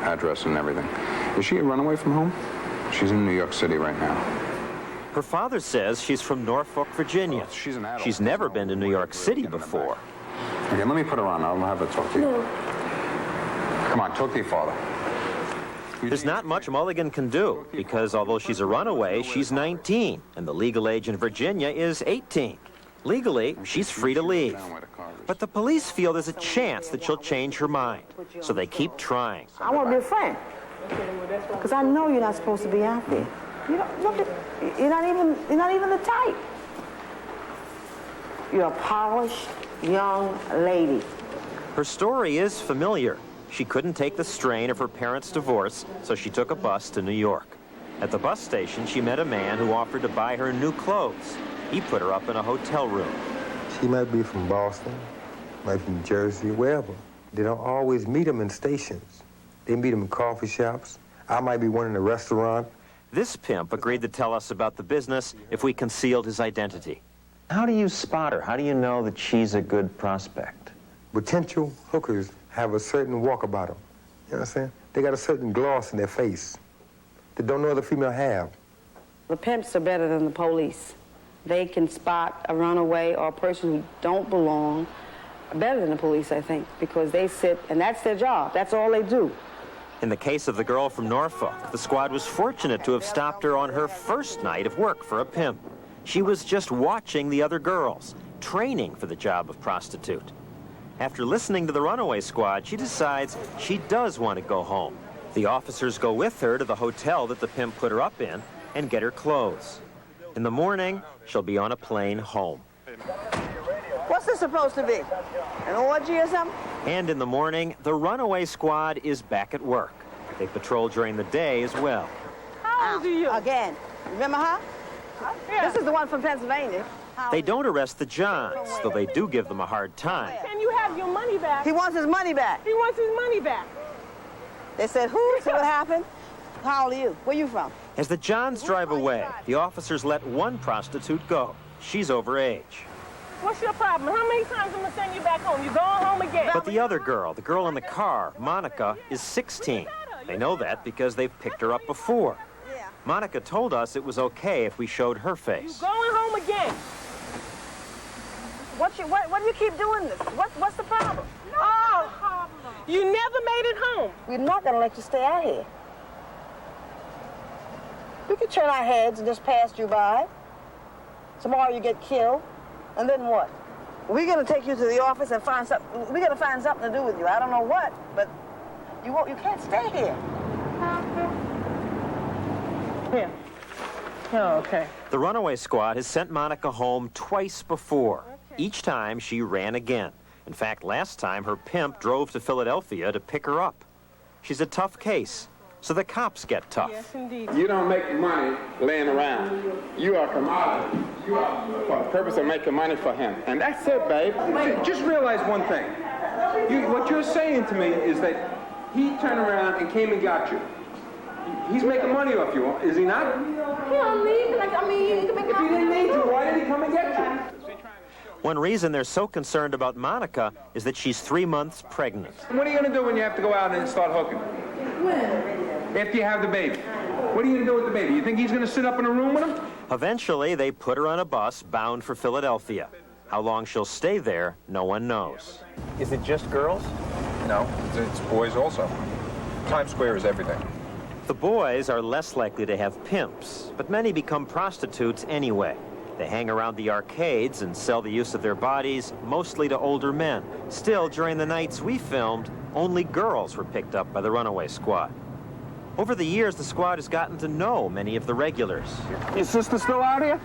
address and everything. Is she a runaway from home? She's in New York City right now. Her father says she's from Norfolk, Virginia. Oh, she's an adult. She's never been to New York City before. Okay, let me put her on. I'll have her talk to you. No. Come on, talk to your father. There's not much Mulligan can do, because although she's a runaway, she's 19, and the legal age in Virginia is 18. Legally, she's free to leave. But the police feel there's a chance that she'll change her mind, so they keep trying. I want to be a friend, because I know you're not supposed to be out there. You're not even the type. You're a polished young lady. Her story is familiar. She couldn't take the strain of her parents' divorce, so she took a bus to New York. At the bus station, she met a man who offered to buy her new clothes. He put her up in a hotel room. She might be from Boston, might be from Jersey, wherever. They don't always meet them in stations. They meet them in coffee shops. I might be one in a restaurant. This pimp agreed to tell us about the business if we concealed his identity. How do you spot her? How do you know that she's a good prospect? Potential hookers have a certain walk about them. You know what I'm saying? They got a certain gloss in their face that don't no other female have. The pimps are better than the police. They can spot a runaway or a person who don't belong better than the police, I think, because they sit, and that's their job. That's all they do. In the case of the girl from Norfolk, the squad was fortunate to have stopped her on her first night of work for a pimp. She was just watching the other girls, training for the job of prostitute. After listening to the runaway squad, she decides she does want to go home. The officers go with her to the hotel that the pimp put her up in and get her clothes. In the morning, she'll be on a plane home. What's this supposed to be? An orgy or something? And in the morning, the runaway squad is back at work. They patrol during the day as well. How old are you? Again. Remember her? Yeah. This is the one from Pennsylvania. They don't arrest the Johns, though they do give them a hard time. Can you have your money back? He wants his money back. He wants his money back. They said, who? So what happened? How old are you? Where you from? As the Johns drive away, the officers let one prostitute go. She's over age. What's your problem? How many times am I gonna send you back home? You going home again? But the other girl, the girl in the car, Monica, is 16. They know that because they've picked her up before. Monica told us it was okay if we showed her face. You going home again? What do you keep doing this? What's the problem? Oh, you never made it home. We're not going to let you stay out here. We could turn our heads and just pass you by. Tomorrow you get killed, and then what? We're going to take you to the office and find something. We're going to find something to do with you. I don't know what, but you can't stay here. Yeah. Oh, okay. The runaway squad has sent Monica home twice before. Each time, she ran again. In fact, last time, her pimp drove to Philadelphia to pick her up. She's a tough case, so the cops get tough. Yes, indeed. You don't make money laying around. You are a commodity. You are for the purpose of making money for him. And that's it, babe. Just realize one thing. What you're saying to me is that he turned around and came and got you. He's making money off you, is he not? He don't need, he can make If he didn't need you, why did he come and get you? One reason they're so concerned about Monica is that she's 3 months pregnant. What are you going to do when you have to go out and start hooking? When? After you have the baby. What are you going to do with the baby? You think he's going to sit up in a room with him? Eventually, they put her on a bus bound for Philadelphia. How long she'll stay there, no one knows. Is it just girls? No, it's boys also. Times Square is everything. The boys are less likely to have pimps, but many become prostitutes anyway. They hang around the arcades and sell the use of their bodies, mostly to older men. Still, during the nights we filmed, only girls were picked up by the runaway squad. Over the years, the squad has gotten to know many of the regulars. Your sister still out here?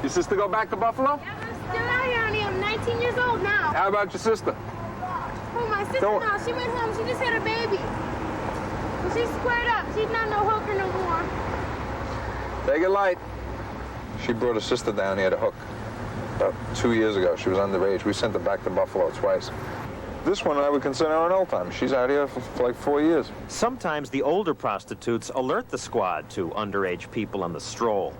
Your sister go back to Buffalo? Yeah, I'm still out here, honey. I'm 19 years old now. How about your sister? Oh, my sister, no. She went home. She just had a baby. But she's squared up. She's not no hooker no more. Take it light. She brought her sister down here to hook. About 2 years ago, she was underage. We sent her back to Buffalo twice. This one I would consider an old time. She's out here for like 4 years. Sometimes the older prostitutes alert the squad to underage people on the stroll.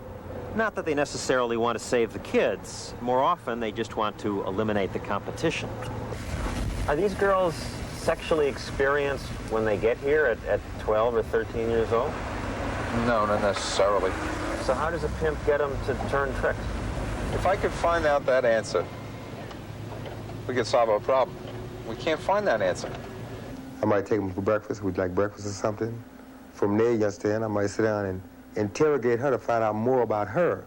Not that they necessarily want to save the kids. More often, they just want to eliminate the competition. Are these girls sexually experienced when they get here at 12 or 13 years old? No, not necessarily. So how does a pimp get them to turn tricks? If I could find out that answer, we could solve our problem. We can't find that answer. I might take them for breakfast. We'd like breakfast or something. From there, you understand, I might sit down and interrogate her to find out more about her.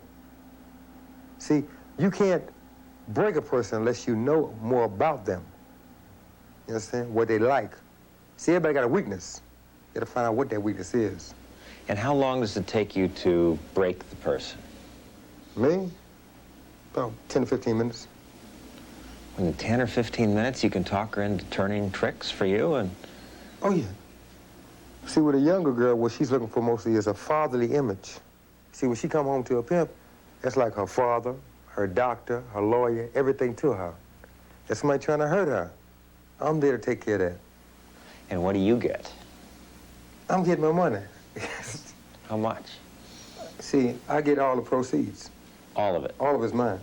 See, you can't break a person unless you know more about them. You understand? What they like. See, everybody got a weakness. You gotta find out what that weakness is. And how long does it take you to break the person? Me? About 10 to 15 minutes. In 10 or 15 minutes, you can talk her into turning tricks for you and... Oh, yeah. See, with a younger girl, what she's looking for mostly is a fatherly image. See, when she come home to a pimp, that's like her father, her doctor, her lawyer, everything to her. That's somebody trying to hurt her. I'm there to take care of that. And what do you get? I'm getting my money. How much? See, I get all the proceeds. All of it? All of it's mine.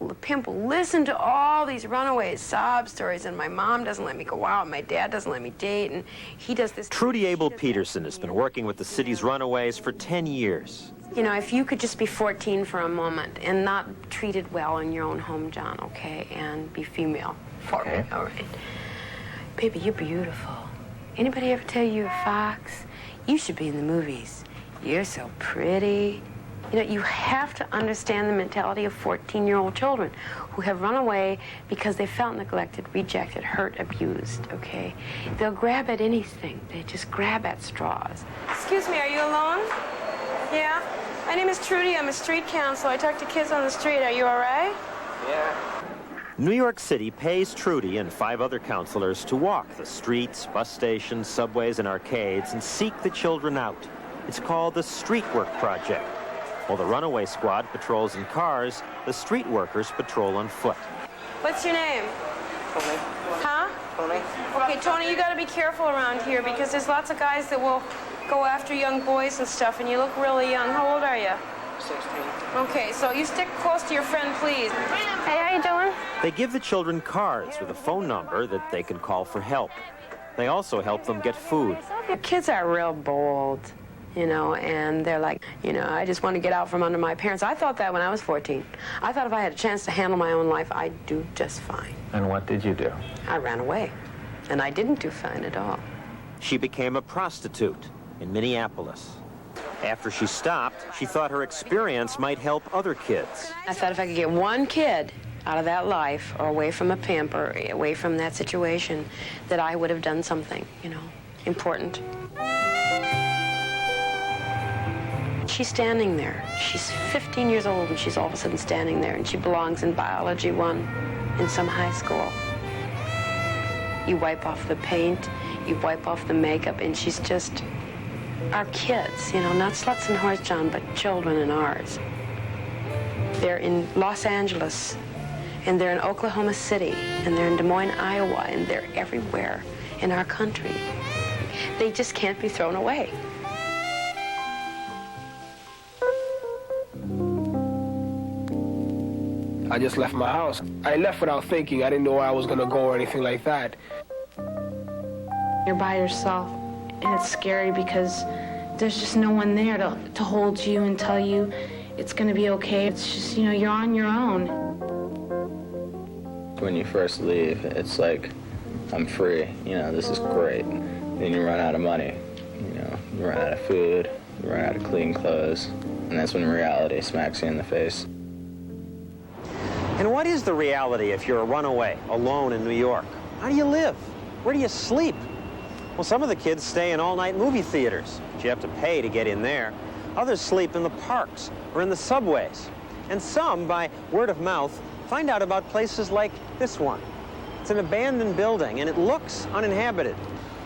The pimp will listen to all these runaways, sob stories, and my mom doesn't let me go out, my dad doesn't let me date, and he does this... Trudy Abel Peterson has been working with the city's runaways for 10 years. You know, if you could just be 14 for a moment and not treated well in your own home, John, okay, and be female for me, all right? Baby, you're beautiful. Anybody ever tell you you're a fox? You should be in the movies. You're so pretty. You know, you have to understand the mentality of 14-year-old children who have run away because they felt neglected, rejected, hurt, abused, okay? They'll grab at anything. They just grab at straws. Excuse me, are you alone? Yeah? My name is Trudy. I'm a street counselor. I talk to kids on the street. Are you all right? Yeah. New York City pays Trudy and 5 other counselors to walk the streets, bus stations, subways, and arcades and seek the children out. It's called the Street Work Project. While the runaway squad patrols in cars, the street workers patrol on foot. What's your name? Tony. Huh? Tony. Okay, Tony, you gotta be careful around here because there's lots of guys that will go after young boys and stuff, and you look really young. How old are you? 16. Okay, so you stick close to your friend, please. Hey, how you doing? They give the children cards with a phone number that they can call for help. They also help them get food. Your kids are real bold, you know, and they're like, you know, I just want to get out from under my parents. I thought that when I was 14. I thought if I had a chance to handle my own life, I'd do just fine. And what did you do? I ran away, and I didn't do fine at all. She became a prostitute in Minneapolis. After she stopped, she thought her experience might help other kids. I thought if I could get one kid out of that life or away from a pimp or away from that situation, that I would have done something, you know, important. She's standing there. She's 15 years old and she's all of a sudden standing there and she belongs in Biology 1 in some high school. You wipe off the paint, you wipe off the makeup, and she's just our kids, you know, not sluts and whores, John, but children and ours. They're in Los Angeles, and they're in Oklahoma City, and they're in Des Moines, Iowa, and they're everywhere in our country. They just can't be thrown away. I just left my house. I left without thinking. I didn't know where I was gonna go or anything like that. You're by yourself, and it's scary because there's just no one there to hold you and tell you it's gonna be okay. It's just, you know, you're on your own. When you first leave, it's like, I'm free, you know, this is great. Then you run out of money, you know, you run out of food, you run out of clean clothes, and that's when reality smacks you in the face. And what is the reality if you're a runaway, alone in New York? How do you live? Where do you sleep? Well, some of the kids stay in all-night movie theaters, but you have to pay to get in there. Others sleep in the parks or in the subways. And some, by word of mouth, find out about places like this one. It's an abandoned building, and it looks uninhabited.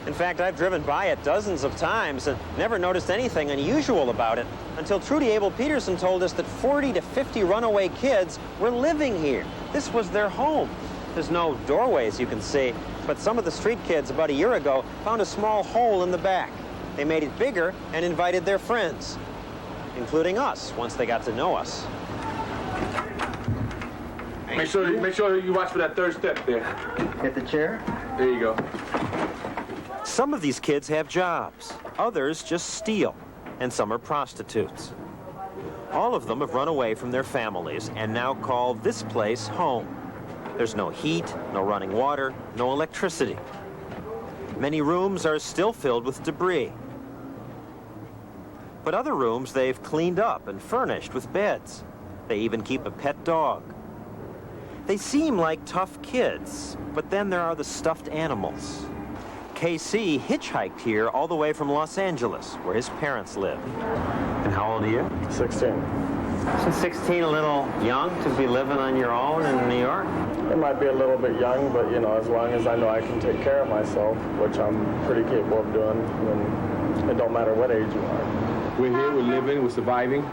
In fact, I've driven by it dozens of times and never noticed anything unusual about it until Trudy Abel Peterson told us that 40 to 50 runaway kids were living here. This was their home. There's no doorways you can see, but some of the street kids about a year ago found a small hole in the back. They made it bigger and invited their friends, including us, once they got to know us. Make sure you watch for that third step there. Get the chair? There you go. Some of these kids have jobs, others just steal, and some are prostitutes. All of them have run away from their families and now call this place home. There's no heat, no running water, no electricity. Many rooms are still filled with debris. But other rooms they've cleaned up and furnished with beds. They even keep a pet dog. They seem like tough kids, but then there are the stuffed animals. KC hitchhiked here all the way from Los Angeles, where his parents live. And how old are you? 16. Isn't 16 a little young to be living on your own in New York? It might be a little bit young, but you know, as long as I know I can take care of myself, which I'm pretty capable of doing, then it don't matter what age you are. We're here, we're living, we're surviving.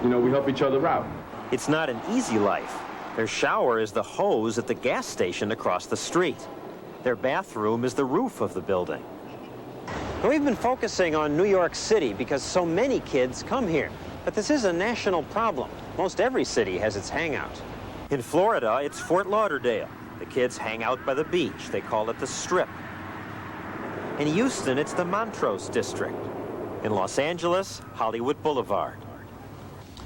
You know, we help each other out. It's not an easy life. Their shower is the hose at the gas station across the street. Their bathroom is the roof of the building. We've been focusing on New York City because so many kids come here. But this is a national problem. Most every city has its hangout. In Florida, it's Fort Lauderdale. The kids hang out by the beach. They call it the Strip. In Houston, it's the Montrose District. In Los Angeles, Hollywood Boulevard.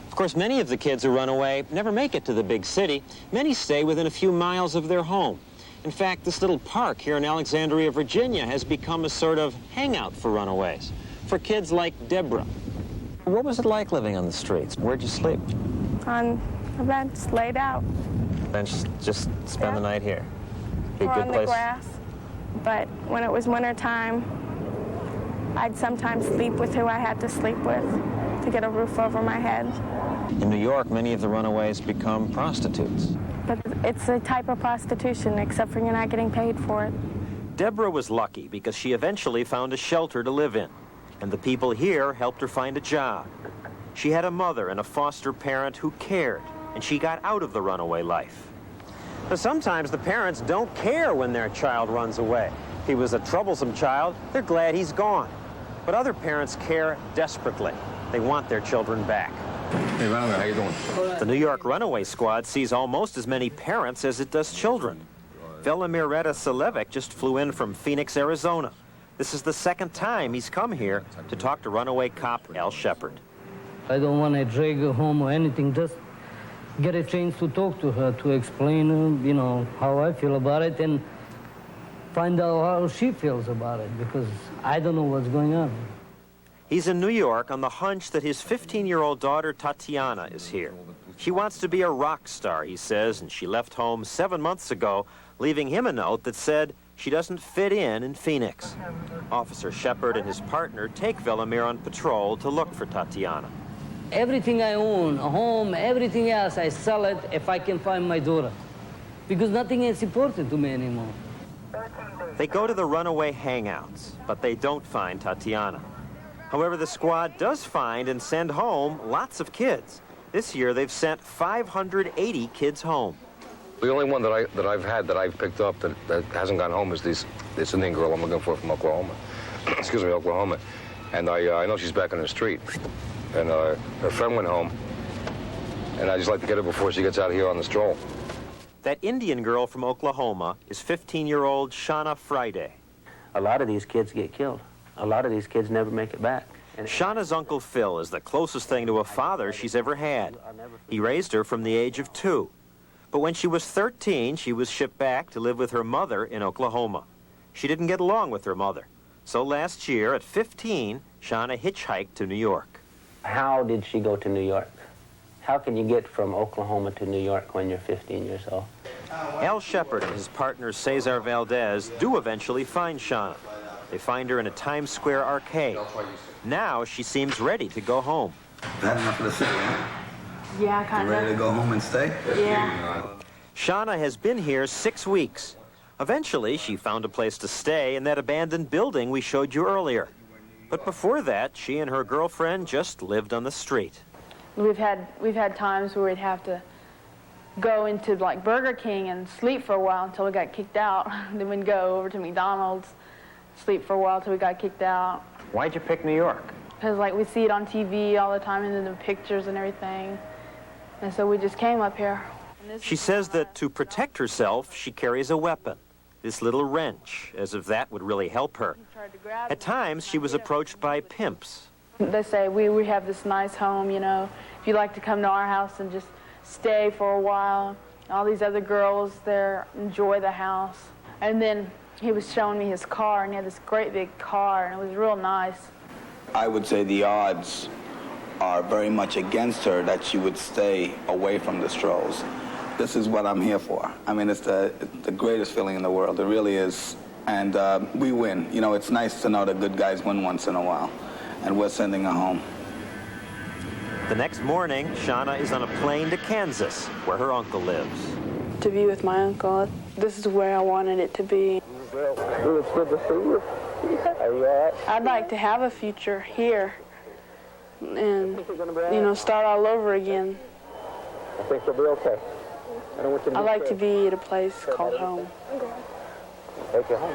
Of course, many of the kids who run away never make it to the big city. Many stay within a few miles of their home. In fact, this little park here in Alexandria, Virginia, has become a sort of hangout for runaways, for kids like Deborah. What was it like living on the streets? Where'd you sleep? On a bench, laid out. Bench, just spend the night here. Be a Or good on place. the grass. But when it was winter time, I'd sometimes sleep with who I had to sleep with to get a roof over my head. In New York, many of the runaways become prostitutes. But it's a type of prostitution, except for you're not getting paid for it. Deborah was lucky because she eventually found a shelter to live in, and the people here helped her find a job. She had a mother and a foster parent who cared, and she got out of the runaway life. But sometimes the parents don't care when their child runs away. If he was a troublesome child, they're glad he's gone. But other parents care desperately. They want their children back. Hey, Runaway, how you doing? The New York Runaway Squad sees almost as many parents as it does children. Velamireta Selevic just flew in from Phoenix, Arizona. This is the second time he's come here to talk to runaway cop Al Shepard. I don't want to drag her home or anything, just get a chance to talk to her, to explain, you know, how I feel about it and find out how she feels about it, because I don't know what's going on. He's in New York on the hunch that his 15-year-old daughter, Tatiana, is here. She wants to be a rock star, he says, and she left home 7 months ago, leaving him a note that said she doesn't fit in Phoenix. Officer Shepard and his partner take Velimir on patrol to look for Tatiana. Everything I own, a home, everything else, I sell it if I can find my daughter, because nothing is important to me anymore. They go to the runaway hangouts, but they don't find Tatiana. However, the squad does find and send home lots of kids. This year, they've sent 580 kids home. The only one that I've picked up that hasn't gone home is this Indian girl I'm looking for from Oklahoma. Excuse me, Oklahoma. And I know she's back on the street. And her friend went home. And I just like to get her before she gets out here on the stroll. That Indian girl from Oklahoma is 15-year-old Shauna Friday. A lot of these kids get killed. A lot of these kids never make it back. Shauna's Uncle Phil is the closest thing to a father she's ever had. He raised her from the age of 2. But when she was 13, she was shipped back to live with her mother in Oklahoma. She didn't get along with her mother. So last year, at 15, Shauna hitchhiked to New York. How did she go to New York? How can you get from Oklahoma to New York when you're 15 years old? Al Shepard and his partner Cesar Valdez do eventually find Shauna. They find her in a Times Square arcade. Now she seems ready to go home. That enough of the city, huh? Yeah, kind You of. ready to go home and stay? Yeah. Shauna has been here 6 weeks. Eventually, she found a place to stay in that abandoned building we showed you earlier. But before that, she and her girlfriend just lived on the street. We've had times where we'd have to go into like Burger King and sleep for a while until we got kicked out. Then we'd go over to McDonald's, sleep for a while till we got kicked out. Why'd you pick New York? Because like we see it on TV all the time and in the pictures and everything. And so we just came up here. She says that to protect herself, she carries a weapon. this little wrench, as if that would really help her. At times, she was approached by pimps. They say, we have this nice home, you know, if you'd like to come to our house and just stay for a while. All these other girls there enjoy the house. And then he was showing me his car, and he had this great big car, and it was real nice. I would say the odds are very much against her that she would stay away from the strolls. This is what I'm here for. I mean, it's the greatest feeling in the world. It really is. And we win. You know, it's nice to know that good guys win once in a while. And we're sending her home. The next morning, Shauna is on a plane to Kansas, where her uncle lives. To be with my uncle, this is where I wanted it to be. It's good to see you. Are you all right? I'd like to have a future here and, you know, start all over again. I think you'll be okay. I'd like to be at a place called home. Take you home.